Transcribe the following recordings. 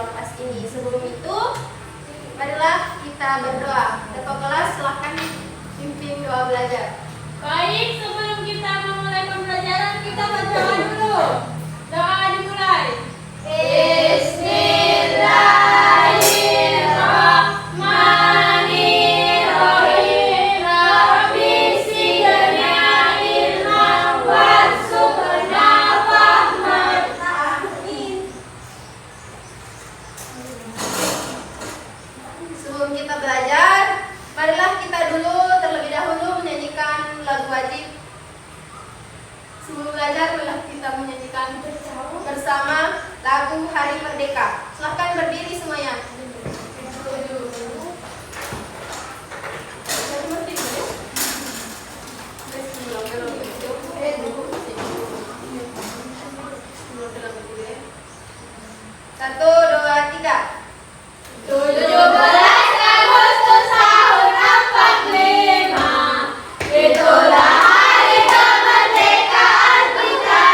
ruang kelas ini. Sebelum itu, marilah kita berdoa. Ketua kelas silakan pimpin doa belajar. Baik, sebelum kita memulai pembelajaran, kita berdoa dulu. Doa dimulai. Bismillahirrahmanirrahim. Rabbi zidna ilman warzuqna fahman. Amin. Sebelum kita belajar, marilah kita dulu terlebih dahulu menyanyikan lagu wajib. Sebelum belajar, marilah kita menyanyikan bersama lagu Hari Merdeka. Silahkan berdiri semuanya. Satu, dua, tiga. 17 Agustus tahun 45, itulah hari kemerdekaan kita.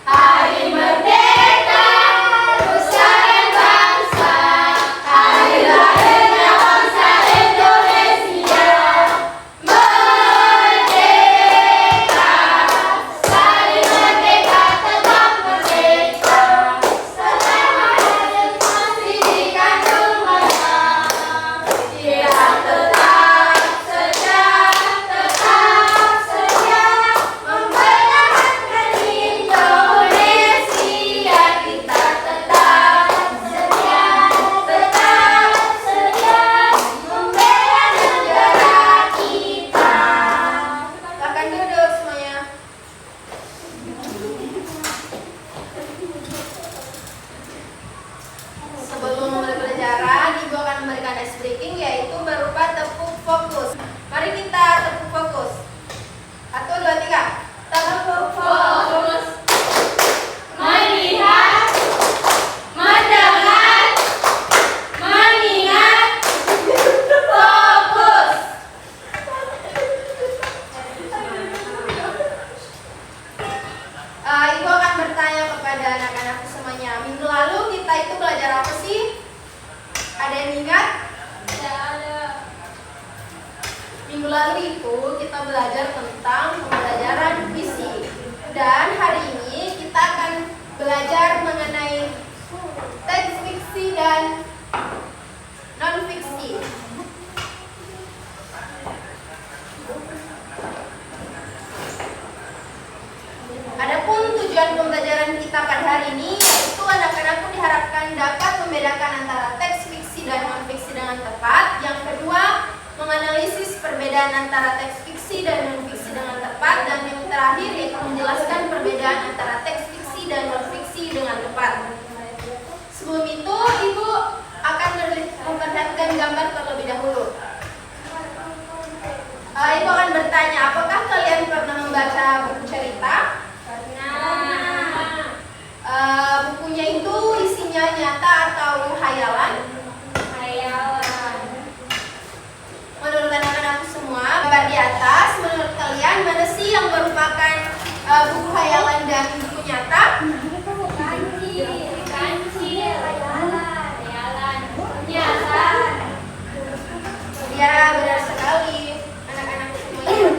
Hari merdeka, nusa dan bangsa, hari lahirnya bangsa Indonesia. Merdeka, sekali merdeka tetap merdeka. Masih dikandung masa, dia tetap setia mempertahankan Indonesia. Kita tetap setia membela negara kita. Silakan duduk semuanya. Sebelum mulai pelajaran, Ibu akan memberikan ice breaking, yaitu berupa tepuk fokus. Mari kita tepuk fokus. Satu, dua, tiga. Tepuk fokus. Melihat, mendengar, mengingat, fokus. Ibu akan bertanya kepada anak-anakku semuanya. Minggu lalu kita itu belajar apa sih? Ada yang ingat? Tidak ada. Minggu lalu itu kita belajar tentang pembelajaran fisik. Dan hari ini kita akan belajar mengenai teks fiksi dan non-fiksi. Adapun tujuan pembelajaran kita pada hari ini yaitu anak-anakku diharapkan dapat membedakan antara teks fiksi dan non-fiksi dengan tepat. Yang kedua, menganalisis perbedaan antara teks fiksi dan non-fiksi dengan tepat. Dan yang terakhir yaitu menjelaskan perbedaan antara teks fiksi dan non-fiksi dengan tepat. Sebelum itu, Ibu akan memperlihatkan gambar terlebih dahulu. Ibu akan bertanya, apakah kalian pernah membaca buku cerita? Bukunya itu isinya nyata atau hayalan? Hayalan. Menurut anak-anakku semua, gambar di atas, menurut kalian mana sih yang merupakan buku hayalan dan buku nyata? Kancil, hayalan, nyata. Ya, benar sekali anak-anakku semuanya.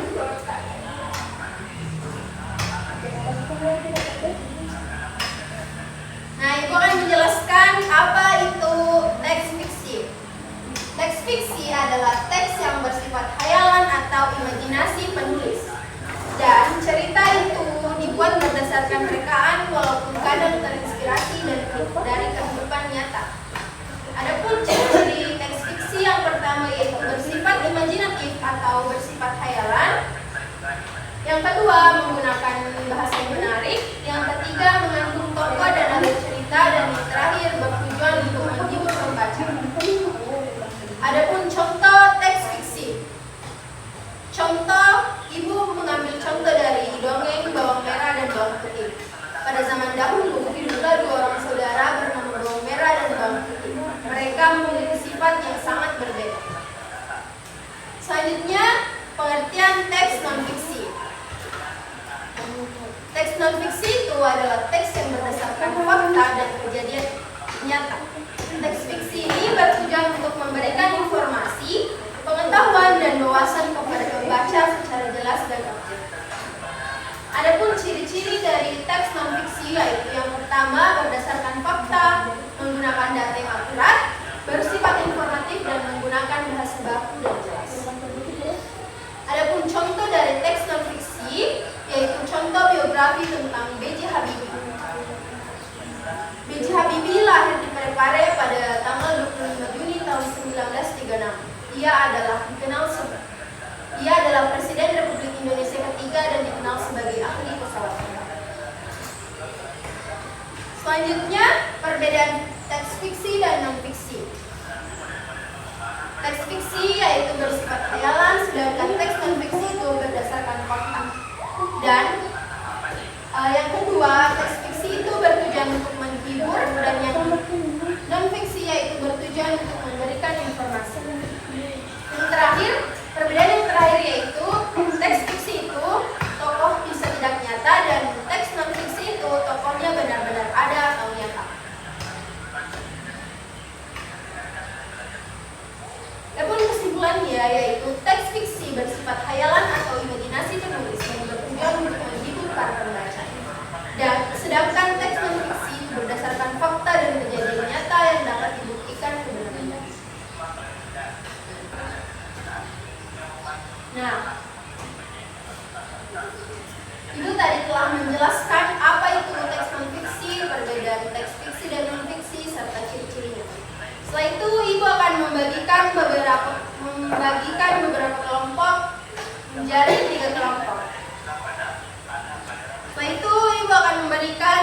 Nah, Ibu akan menjelaskan apa itu teks fiksi. Teks fiksi adalah teks yang bersifat hayalan atau imajinasi penulis. Dan cerita itu dibuat berdasarkan rekaan walaupun kadang terinspirasi dari kehidupan nyata. Adapun ciri-ciri teks fiksi yang pertama yaitu bersifat imajinatif atau bersifat hayalan. Yang kedua, menggunakan bahasa yang menarik. Yang ketiga, mengandung tokoh dan alur cerita. Dan yang terakhir, bertujuan untuk menghibur pembaca. Adapun contoh teks fiksi. Contoh, Ibu mengambil contoh dari dongeng Bawang Merah dan Bawang Putih. Pada zaman dahulu, hiduplah dua orang saudara bernama Bawang Merah dan Bawang Putih. Mereka memiliki sifat yang sangat berbeda. Selanjutnya, pengertian teks non-fiksi. Teks non-fiksi berkarya pada tanggal 25 Juni tahun 1936. Ia adalah Presiden Republik Indonesia ketiga dan dikenal sebagai ahli pesawat terbang. Selanjutnya, perbedaan teks fiksi dan non-fiksi. Teks fiksi yaitu bersifat khayalan, sedangkan teks non-fiksi itu berdasarkan fakta. Dan yang kedua, teks fiksi itu bertujuan untuk menghibur, dan yang non-fiksi yaitu bertujuan untuk memberikan informasi. Yang terakhir, perbedaan yang terakhir yaitu teks fiksi itu tokoh bisa tidak nyata, dan teks non-fiksi itu tokohnya benar-benar ada atau nyata. Adapun kesimpulannya yaitu teks fiksi bersifat khayalan atau imajinasi penulis yang bertujuan untuk menghibur para pembaca. Dan sedangkan teks non-fiksi itu berdasarkan fakta dan kejadian nyata yang dapat dibuktikan kebenarannya. Nah, itu tadi telah menjelaskan apa itu teks non-fiksi, perbedaan teks fiksi dan non-fiksi, serta ciri-cirinya. Setelah itu, Ibu akan membagikan beberapa kelompok menjadi 3 kelompok. Setelah itu, Ibu akan memberikan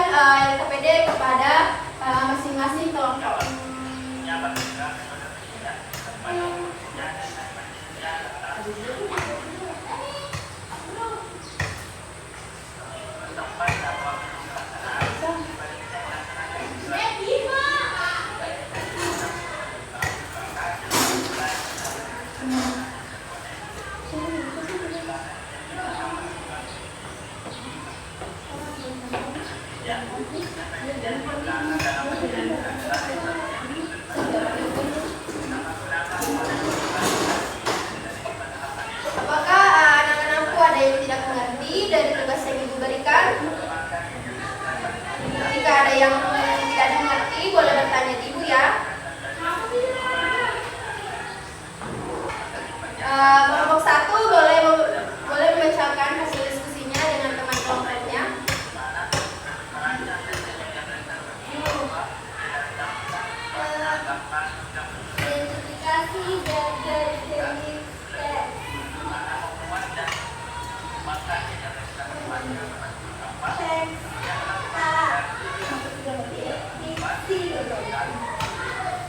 LKPD kepada masing-masing kelompok. Apakah anak-anakku ada yang tidak mengerti dari tugas yang Ibu berikan? Jika ada yang tidak mengerti, boleh bertanya di Ibu ya. Kelompok 1 boleh membacakan hasil diskusinya dengan teman kelompoknya. Identifikasi dari jenis teks. Teks A. Diksi.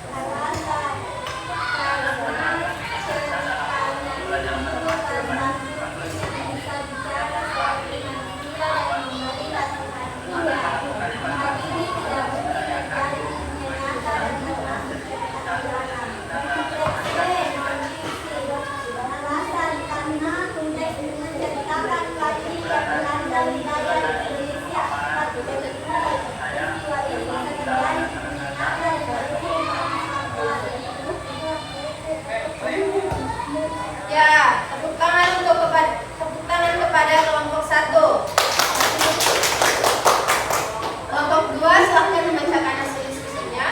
Alasan. Karena ceritanya itu terbantu bisa bicara soal manusia dan memberi latihan dia. Hal ini tidak mungkin terjadi di dunia nyata dan termasuk ketidakadilan. Teks B. Non-fiksi. Alasan karena teks menceritakan lagi yang berada di wilayah Indonesia. Peristiwa ini bisa terjadi di dunia nyata dan berhubung Ya, tepuk tangan kepada kelompok 1. Kelompok 2 silahkan membacakan hasil diskusinya.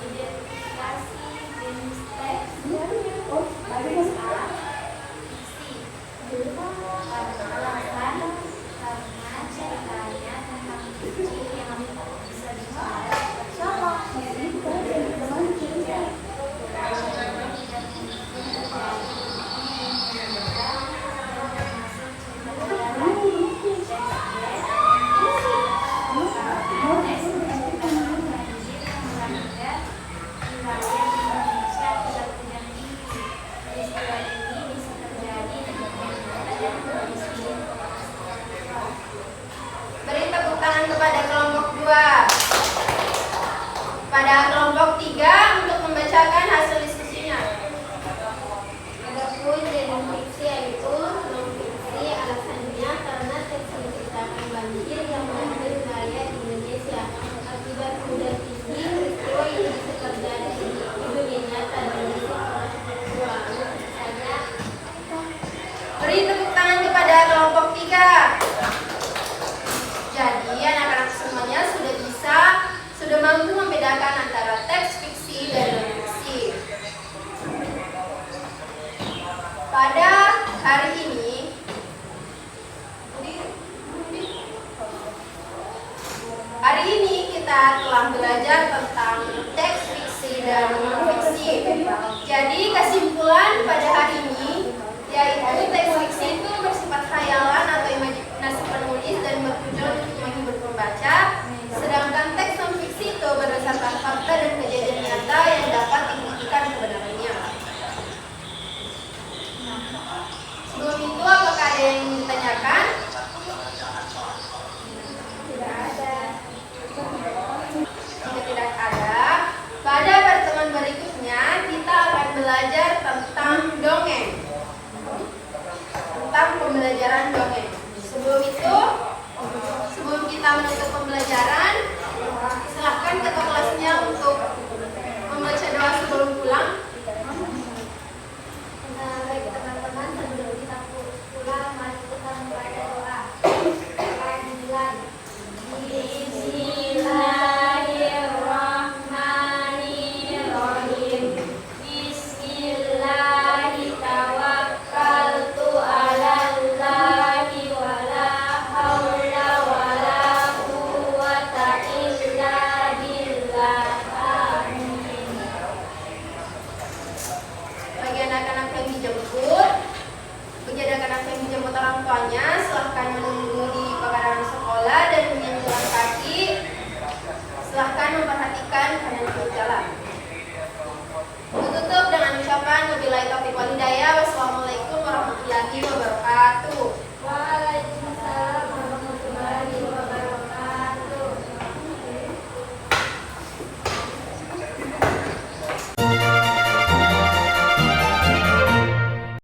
identifikasi jenis teks. Baris A. Diksi. Karena alasan karena ceritanya tentang kucing yang bisa bicara siapa? Beri tepuk tangan kepada kelompok 2. Pada kelompok 3 untuk membacakan hasil diskusinya. Adapun jenis fiksi yaitu non-fiksi, alasannya karena teks menceritakan banjir yang melanda wilayah Indonesia. Akibat hujan tinggi, peristiwa ini bisa terjadi di dunia nyata dan bisa peristiwa saja. Beri tepuk tangan kepada kelompok 3. Jadi anak-anak semuanya sudah mampu membedakan antara teks fiksi dan non-fiksi. Pada hari ini, kita telah belajar tentang teks fiksi dan non-fiksi. Jadi kesimpulan pada hari ini yaitu teks fiksi itu bersifat khayalan atau imajinasi penulis dan bertujuan untuk menghibur pembaca, sedangkan teks non-fiksi itu berdasarkan fakta dan kejadian nyata yang dapat dibuktikan kebenarannya. Sebelum itu, apakah ada yang ingin ditanyakan? Tidak ada. Pada pertemuan berikutnya kita akan belajar tentang dongeng, tentang pembelajaran dongeng. Sebelum kita menutup pembelajaran, silakan ketua kelasnya untuk membaca doa sebelum pulang. Baik teman-teman, sebelum kita pulang, mari kita membaca doa. Bismillahirrahmanirrahim. Bismillahirrahmanirrahim. Alallahi wala haula wala quwwata illa billah. Amin. Bagi anak-anak yang dijemput, orang tuanya, silahkan menunggu di pekarangan sekolah dan yang jalan kaki, silahkan memperhatikan kanan kiri jalan. Tutup dengan ucapan wabillahi taufiq wal hidayah. Wassalamualaikum warahmatullahi wabarakatuh.